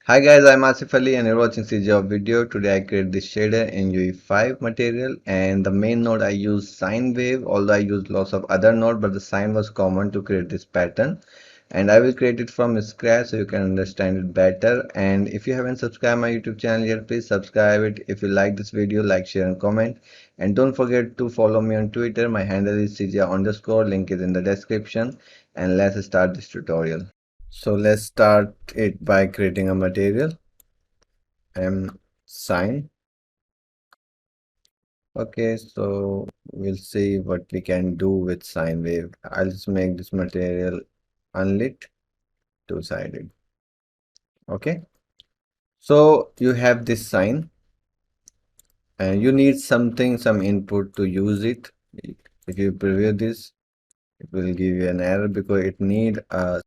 Hi guys, I'm Asif Ali and you're watching CGHOW video. Today I create this shader in UE5 material, and the main node I use sine wave, although I use lots of other node, but the sine was common to create this pattern. And I will create it from scratch so you can understand it better. And if you haven't subscribed my YouTube channel yet, please subscribe it. If you like this video, like, share and comment. And don't forget to follow me on Twitter. My handle is CGHOW_, link is in the description. And let's start this tutorial. So let's start it by creating a material sine. Okay, so we'll see what we can do with sine wave. I'll just make this material unlit, two-sided. Okay, so you have this sine and you need some input to use it. If you preview this, it will give you an error because it need a